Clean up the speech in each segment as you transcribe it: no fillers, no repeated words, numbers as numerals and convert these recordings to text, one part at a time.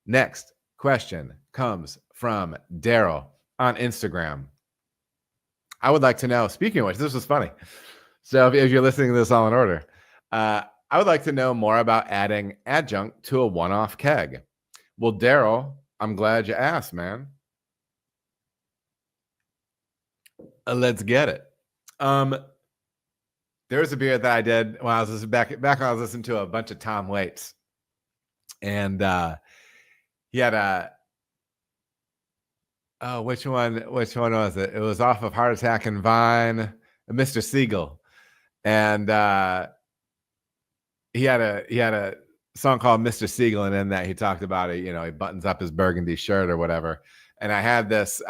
Next question comes from Daryl on Instagram. I would like to know, speaking of which, this was funny. So if you're listening to this all in order, I would like to know more about adding adjunct to a one-off keg. Well, Daryl, I'm glad you asked, man. Let's get it. There was a beer that I did when I was back when I was listening to a bunch of Tom Waits, and he had a which one was it? It was off of Heart Attack and Vine, Mr. Siegel, and he had a song called Mr. Siegel, and in that he talked about it. You know, he buttons up his burgundy shirt or whatever. And I had this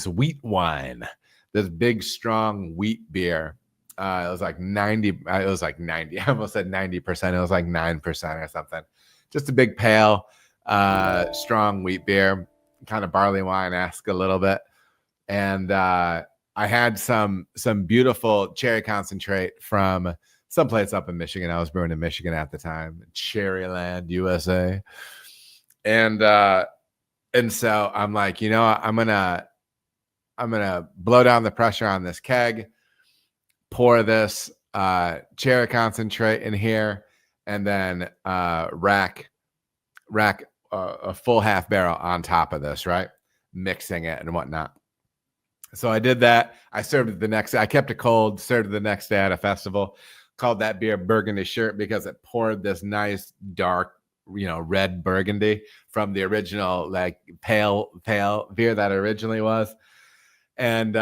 wheat wine, this big strong wheat beer. It was like 90. It was like 90. I almost said 90%. It was like 9% or something. Just a big pale, strong wheat beer, kind of barley wine-esque a little bit. And I had some beautiful cherry concentrate from someplace up in Michigan. I was brewing in Michigan at the time, Cherryland, USA. And so I'm like, you know, I'm gonna blow down the pressure on this keg, pour this cherry concentrate in here, and then rack a full half barrel on top of this, right? Mixing it and whatnot. So I did that. I served it the next day. I kept it cold, served it the next day at a festival. Called that beer Burgundy Shirt because it poured this nice dark, you know, red burgundy from the original like pale beer that originally was. And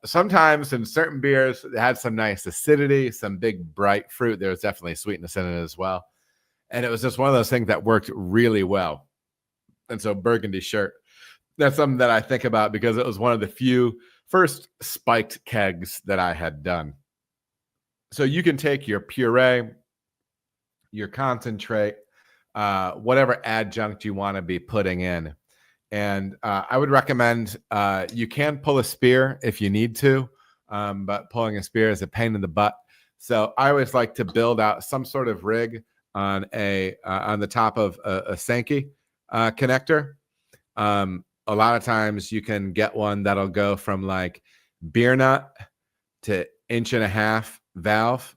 sometimes in certain beers it had some nice acidity, some big bright fruit. There was definitely sweetness in it as well. And it was just one of those things that worked really well. And so Burgundy Shirt, that's something that I think about because it was one of the few first spiked kegs that I had done. So you can take your puree, your concentrate, whatever adjunct you want to be putting in. And I would recommend you can pull a spear if you need to, but pulling a spear is a pain in the butt. So I always like to build out some sort of rig on the top of a Sankey connector. A lot of times you can get one that'll go from like beer nut to 1.5-inch valve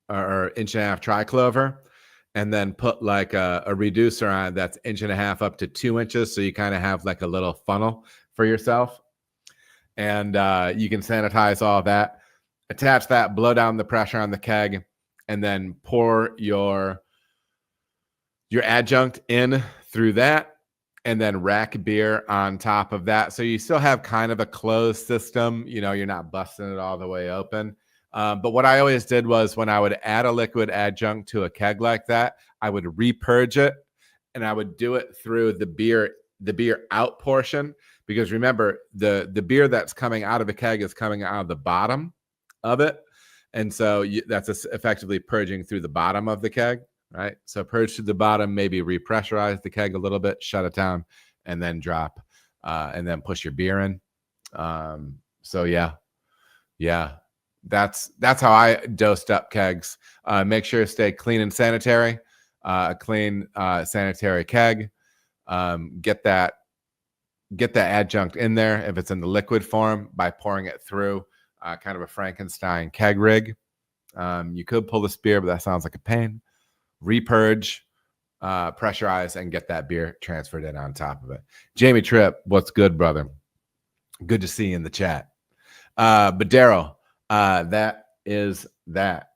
or 1.5-inch triclover, and then put like a reducer on that's 1.5 up to 2 inches. So you kind of have like a little funnel for yourself. And you can sanitize all of that, attach that, blow down the pressure on the keg, and then pour your adjunct in through that, and then rack beer on top of that. So you still have kind of a closed system. You know, you're not busting it all the way open. But what I always did was when I would add a liquid adjunct to a keg like that, I would repurge it, and I would do it through the beer out portion. Because remember, the beer that's coming out of a keg is coming out of the bottom of it. And so that's effectively purging through the bottom of the keg, right? So purge to the bottom, maybe repressurize the keg a little bit, shut it down, and then drop, and then push your beer in. So yeah. That's how I dosed up kegs. Make sure to stay clean and sanitary. A clean sanitary keg. Get that adjunct in there if it's in the liquid form by pouring it through kind of a Frankenstein keg rig. You could pull the spear, but that sounds like a pain. Repurge, pressurize, and get that beer transferred in on top of it. Jamie Tripp, what's good, brother? Good to see you in the chat. But Daryl, that is that.